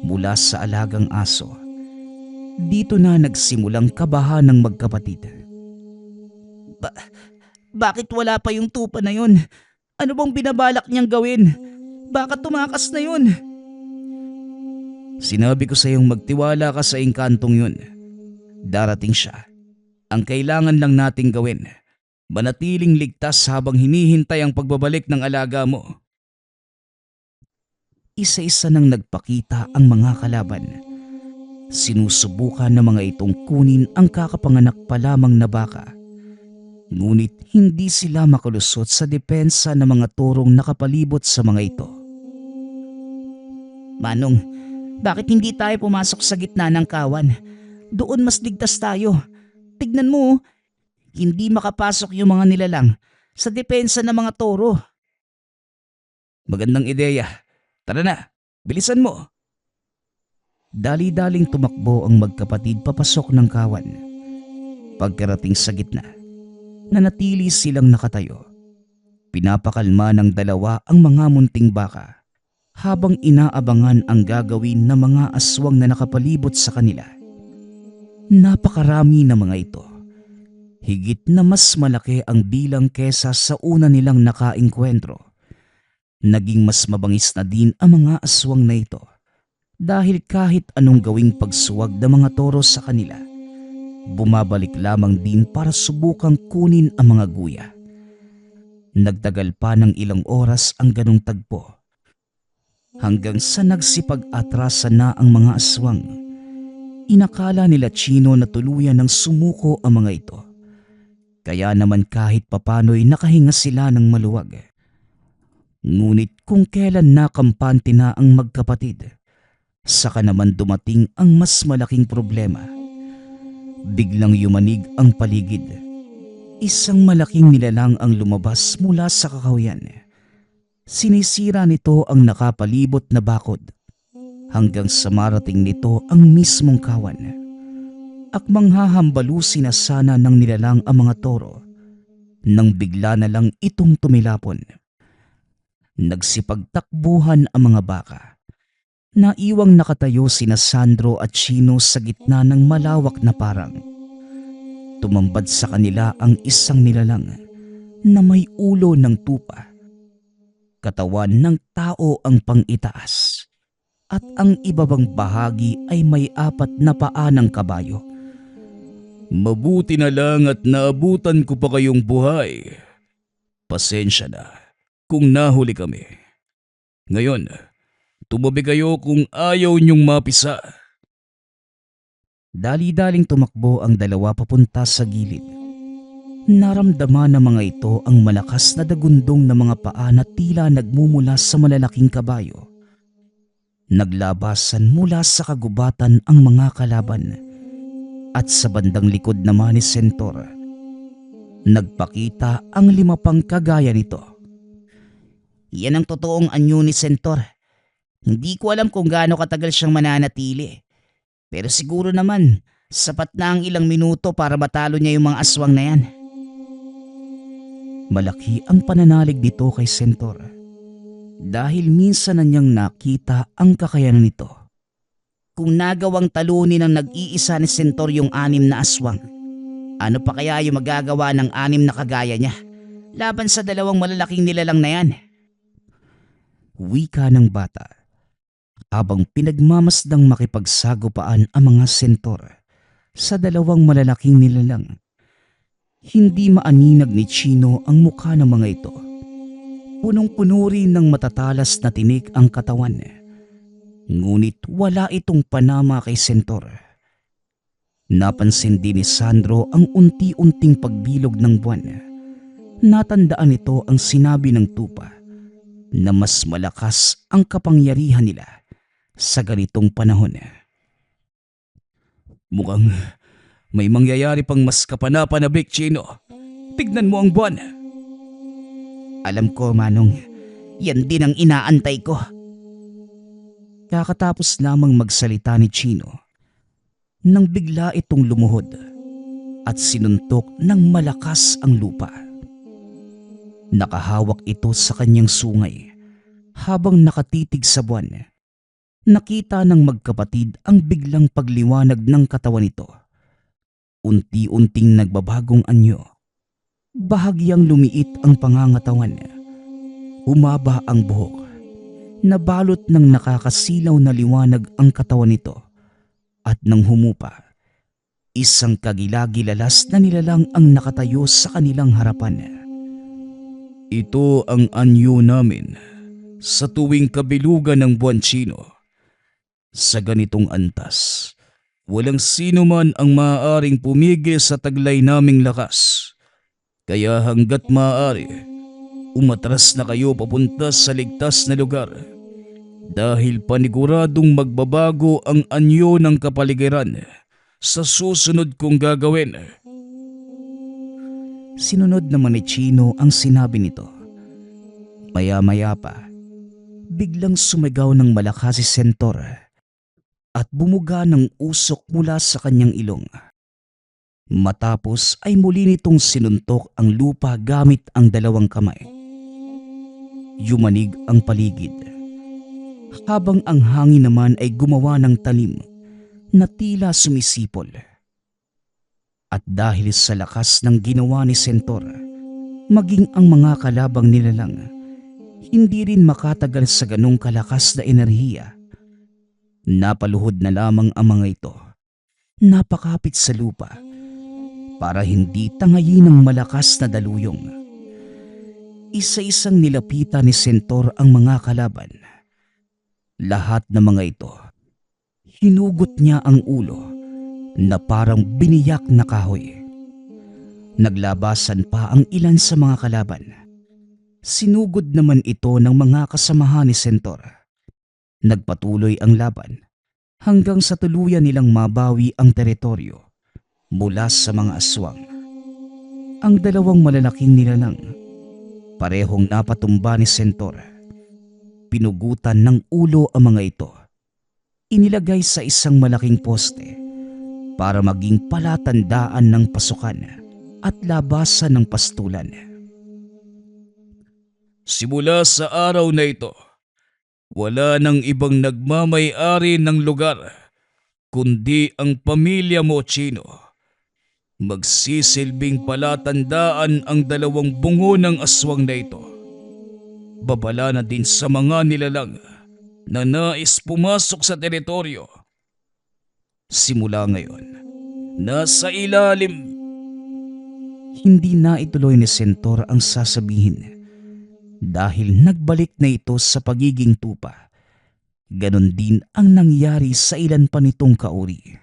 S1: mula sa alagang aso. Dito na nagsimulang kabahan ng magkapatid. Bakit wala pa yung tupa na yun? Ano bang binabalak niyang gawin? Baka tumakas na yun.
S2: Sinabi ko sa iyong magtiwala ka sa engkantong yun. Darating siya. Ang kailangan lang nating gawin, manatiling ligtas habang hinihintay ang pagbabalik ng alaga mo.
S1: Isa-isa nang nagpakita ang mga kalaban. Sinusubukan ng mga itong kunin ang kakapanganak pa lamang na baka. Ngunit hindi sila makalusot sa depensa ng mga turong nakapalibot sa mga ito. Manong, bakit hindi tayo pumasok sa gitna ng kawan? Doon mas ligtas tayo. Tignan mo, hindi makapasok yung mga nilalang sa depensa ng mga toro.
S2: Magandang ideya. Tara na, bilisan mo.
S1: Dali-daling tumakbo ang magkapatid papasok ng kawan. Pagkarating sa gitna, nanatili silang nakatayo. Pinapakalma ng dalawa ang mga munting baka habang inaabangan ang gagawin ng mga aswang na nakapalibot sa kanila. Napakarami na mga ito. Higit na mas malaki ang bilang kesa sa una nilang nakaengkwentro. Naging mas mabangis na din ang mga aswang na ito dahil kahit anong gawing pagsuwag ng mga toro sa kanila, bumabalik lamang din para subukang kunin ang mga guya. Nagtagal pa ng ilang oras ang ganong tagpo hanggang sa nagsipag-atrasan na ang mga aswang. Inakala nila Chino na tuluyan ng sumuko ang mga ito. Kaya naman kahit papano'y nakahinga sila ng maluwag. Ngunit kung kailan nakampante na ang magkapatid, saka naman dumating ang mas malaking problema. Biglang yumanig ang paligid. Isang malaking nilalang ang lumabas mula sa kakahuyan. Sinisira nito ang nakapalibot na bakod hanggang sa marating nito ang mismong kawan. Akmang hahambalusin na sana ng nilalang ang mga toro nang bigla na lang itong tumilapon. Nagsipagtakbuhan ang mga baka. Naiwang nakatayo sina Sandro at Chino sa gitna ng malawak na parang. Tumambad sa kanila ang isang nilalang na may ulo ng tupa. Katawan ng tao ang pang-itaas at ang ibabang bahagi ay may 4 na paa ng kabayo.
S2: Mabuti na lang at naabutan ko pa kayong buhay. Pasensya na kung nahuli kami. Ngayon, tumabi kayo kung ayaw niyong mapisa.
S1: Dali-daling tumakbo ang dalawa papunta sa gilid. Naramdaman ng mga ito ang malakas na dagundong ng mga paa na tila nagmumula sa malalaking kabayo. Naglabasan mula sa kagubatan ang mga kalaban. At sa bandang likod naman ni Sentor, nagpakita ang 5 pang kagaya nito. Yan ang totoong anyo ni Sentor. Hindi ko alam kung gaano katagal siyang mananatili. Pero siguro naman, sapat na ang ilang minuto para matalo niya yung mga aswang na yan. Malaki ang pananalig dito kay Sentor dahil minsan na niyang nakita ang kakayanan nito. Kung nagawang talunin ng nag-iisa ni Sentor yung 6 na aswang, ano pa kaya yung magagawa ng 6 na kagaya niya laban sa 2 malalaking nilalang na yan? Wika ng bata habang pinagmamasdang makipagsagupaan ang mga Sentor sa 2 malalaking nilalang. Hindi maaninag ni Chino ang mukha ng mga ito. Punong-puno rin ng matatalas na tinik ang katawan. Ngunit wala itong panama kay Sentor. Napansin din ni Sandro ang unti-unting pagbilog ng buwan. Natandaan nito ang sinabi ng tupa na mas malakas ang kapangyarihan nila sa ganitong panahon.
S2: Mukhang may mangyayari pang mas kapanapanabik, Chino. Tignan mo ang buwan.
S1: Alam ko, Manong, yan din ang inaantay ko. Kakatapos lamang magsalita ni Chino nang bigla itong lumuhod at sinuntok ng malakas ang lupa. Nakahawak ito sa kanyang sungay habang nakatitig sa buwan. Nakita ng magkapatid ang biglang pagliwanag ng katawan nito. Unti-unting nagbabagong anyo. Bahagyang lumiit ang pangangatawan. Humaba ang buhok. Nabalot ng nakakasilaw na liwanag ang katawan nito at nang humupa, isang kagilagilalas na nilalang ang nakatayo sa kanilang harapan.
S2: Ito ang anyo namin sa tuwing kabilugan ng buwan, Chino. Sa ganitong antas, walang sino man ang maaaring pumigil sa taglay naming lakas. Kaya hanggat maaari, umatras na kayo papunta sa ligtas na lugar. dahil paniguradong magbabago ang anyo ng kapaligiran sa susunod kong gagawin.
S1: Sinunod naman ni Chino ang sinabi nito. Maya-maya pa, biglang sumigaw ng malakas si Sentor at bumuga ng usok mula sa kanyang ilong. Matapos ay muli nitong sinuntok ang lupa gamit ang dalawang kamay. Yumanig ang paligid, habang ang hangin naman ay gumawa ng talim na tila sumisipol. At dahil sa lakas ng ginawa ni Sentor, maging ang mga kalabang nilalang hindi rin makatagal sa ganong kalakas na enerhiya. Napaluhod na lamang ang mga ito, napakapit sa lupa para hindi tangayin ng malakas na daluyong. Isa-isang nilapitan ni Sentor ang mga kalaban. Lahat ng mga ito, hinugot niya ang ulo na parang biniyak na kahoy. Naglabasan pa ang ilan sa mga kalaban. Sinugod naman ito ng mga kasamahan ni Sentor. Nagpatuloy ang laban hanggang sa tuluyan nilang mabawi ang teritoryo mula sa mga aswang. Ang dalawang malalaking nilalang, parehong napatumba ni Sentor. Pinugutan ng ulo ang mga ito. Inilagay sa isang malaking poste para maging palatandaan ng pasukan at labasan ng pastulan.
S2: Simula sa araw na ito, wala nang ibang nagmamay-ari ng lugar kundi ang pamilya mo, Chino. Magsisilbing palatandaan ang dalawang bungo ng aswang na ito. Babala na din sa mga nilalang na nais pumasok sa teritoryo. Simula ngayon, nasa ilalim.
S1: Hindi na ituloy ni Sentor ang sasabihin dahil nagbalik na ito sa pagiging tupa. Ganon din ang nangyari sa ilan pa nitong kauri.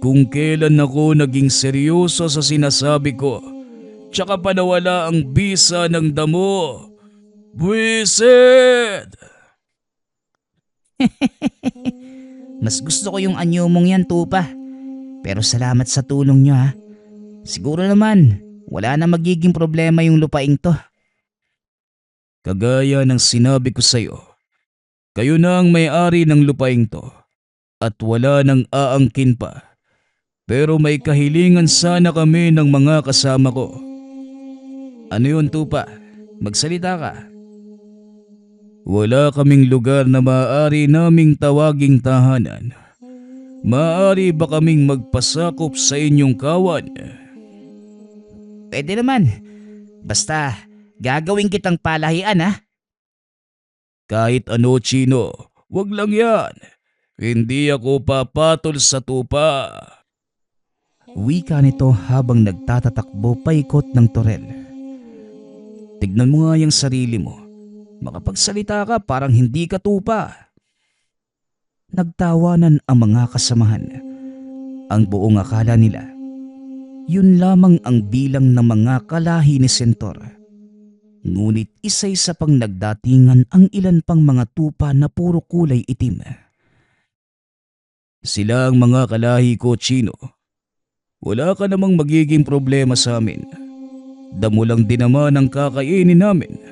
S2: Kung kailan ako naging seryoso sa sinasabi ko, tsaka pa nawala ang bisa ng damo. Buwisit!
S1: Mas gusto ko yung anyo mong yan, tupa. Pero salamat sa tulong nyo, ha. Siguro naman, wala na magiging problema yung lupaing to.
S2: Kagaya ng sinabi ko sa'yo, kayo na ang may-ari ng lupaing to at wala nang aangkin pa. Pero may kahilingan sana kami ng mga kasama ko. Ano yun, tupa? Magsalita ka. Wala kaming lugar na maaari naming tawaging tahanan. Maaari ba kaming magpasakop sa inyong kawan?
S1: Pwede naman. Basta, gagawin kitang palahian, ha?
S2: Kahit ano, Chino, wag lang yan. Hindi ako papatol sa tupa.
S1: Wika nito habang nagtatatakbo paikot ng torel. Tignan mo nga yung sarili mo. Makapagsalita ka parang hindi ka tupa. Nagtawanan ang mga kasamahan. Ang buong akala nila, yun lamang ang bilang ng mga kalahi ni Sentor. Ngunit isa-isa pang nagdatingan ang ilan pang mga tupa na puro kulay itim.
S2: Sila ang mga kalahi ko, Chino. Wala ka namang magiging problema sa amin. Damo lang din naman ang kakainin namin.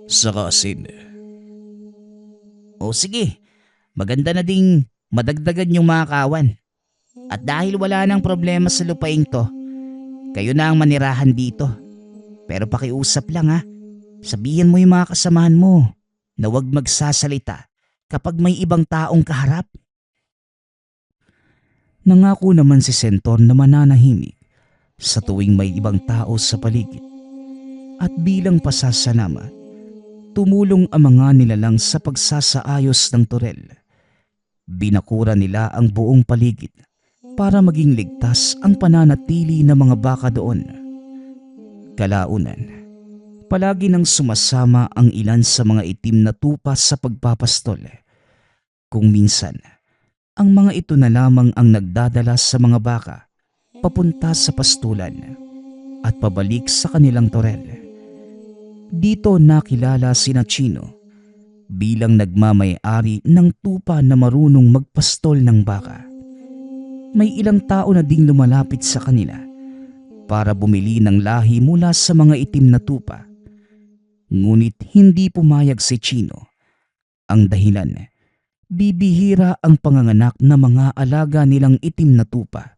S2: Saka asin.
S1: O sige, maganda na ding madagdagan yung mga kawan. At dahil wala nang problema sa lupaing to, kayo na ang manirahan dito. Pero pakiusap lang, ha. Sabihin mo yung mga kasamahan mo na huwag magsasalita kapag may ibang taong kaharap. Nangako naman si Sentor na mananahimik sa tuwing may ibang tao sa paligid. At bilang pasasalamat, tumulong ang mga nilalang sa pagsasaayos ng torel. Binakura nila ang buong paligid para maging ligtas ang pananatili ng mga baka doon. Kalaunan, palagi nang sumasama ang ilan sa mga itim na tupa sa pagpapastol. Kung minsan, ang mga ito na lamang ang nagdadala sa mga baka papunta sa pastulan at pabalik sa kanilang torel. Dito nakilala sina Chino bilang nagmamay-ari ng tupa na marunong magpastol ng baka. May ilang tao na ding lumalapit sa kanila para bumili ng lahi mula sa mga itim na tupa. Ngunit hindi pumayag si Chino. Ang dahilan, bibihira ang panganganak na mga alaga nilang itim na tupa,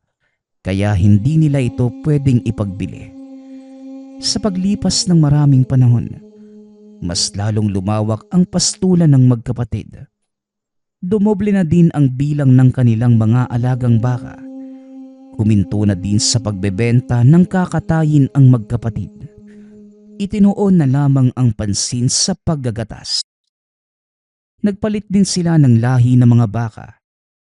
S1: kaya hindi nila ito pwedeng ipagbili. Sa paglipas ng maraming panahon, mas lalong lumawak ang pastulan ng magkapatid. Dumoble na din ang bilang ng kanilang mga alagang baka. Huminto na din sa pagbebenta ng kakatayin ang magkapatid. Itinuon na lamang ang pansin sa paggagatas. Nagpalit din sila ng lahi ng mga baka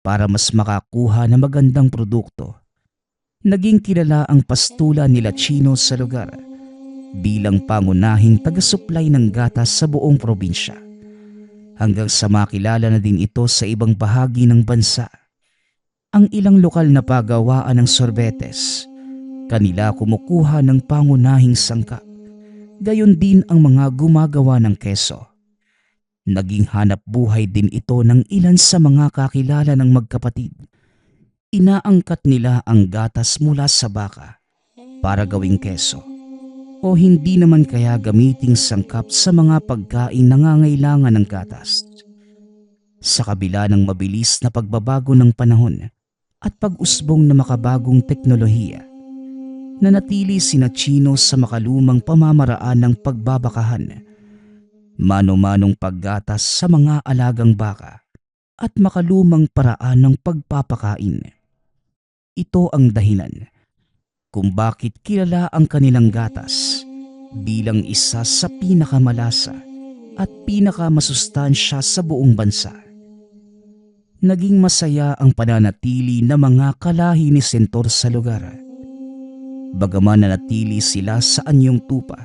S1: para mas makakuha ng magandang produkto. Naging kilala ang pastula nila Chino sa lugar bilang pangunahing taga-supply ng gatas sa buong probinsya. Hanggang sa makilala na din ito sa ibang bahagi ng bansa. Ang ilang lokal na pagawaan ng sorbetes, kanila kumukuha ng pangunahing sangkap. Gayon din ang mga gumagawa ng keso. Naging hanap buhay din ito ng ilan sa mga kakilala ng magkapatid. Inaangkat nila ang gatas mula sa baka para gawing keso, o hindi naman kaya gamiting sangkap sa mga pagkain nangangailangan ng gatas. Sa kabila ng mabilis na pagbabago ng panahon at pag-usbong na makabagong teknolohiya, nanatili sina Chino sa makalumang pamamaraan ng pagbabakahan, mano-manong paggatas sa mga alagang baka at makalumang paraan ng pagpapakain. Ito ang dahilan kung bakit kilala ang kanilang gatas bilang isa sa pinakamalasa at pinakamasustansya sa buong bansa. Naging masaya ang pananatili ng mga kalahi ni Sentor sa lugar. Bagaman nanatili sila sa anyong tupa,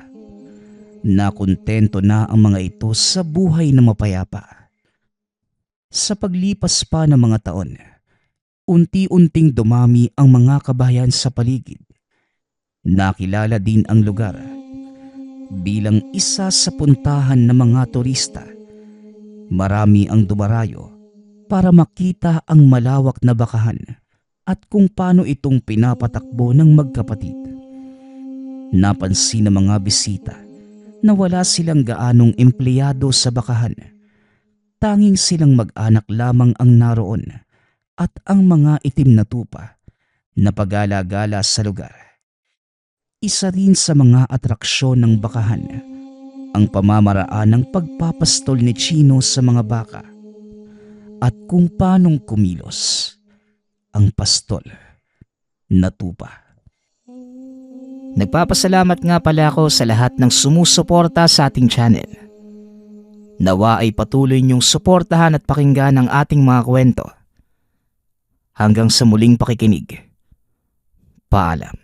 S1: nakontento na ang mga ito sa buhay na mapayapa. Sa paglipas pa ng mga taon, unti-unting dumami ang mga kabayan sa paligid. Nakilala din ang lugar bilang isa sa puntahan ng mga turista. Marami ang dumarayo para makita ang malawak na bakahan at kung paano itong pinapatakbo ng magkapatid. Napansin ng mga bisita na wala silang gaanong empleyado sa bakahan. Tanging silang mag-anak lamang ang naroon at ang mga itim na tupa na pagala-gala sa lugar. Isa rin sa mga atraksyon ng bakahan ang pamamaraan ng pagpapastol ni Chino sa mga baka at kung paanong kumilos ang pastol na tupa. Nagpapasalamat nga pala ako sa lahat ng sumusuporta sa ating channel. Nawa ay patuloy niyong suportahan at pakinggan ang ating mga kwento. Hanggang sa muling pakikinig. Paalam.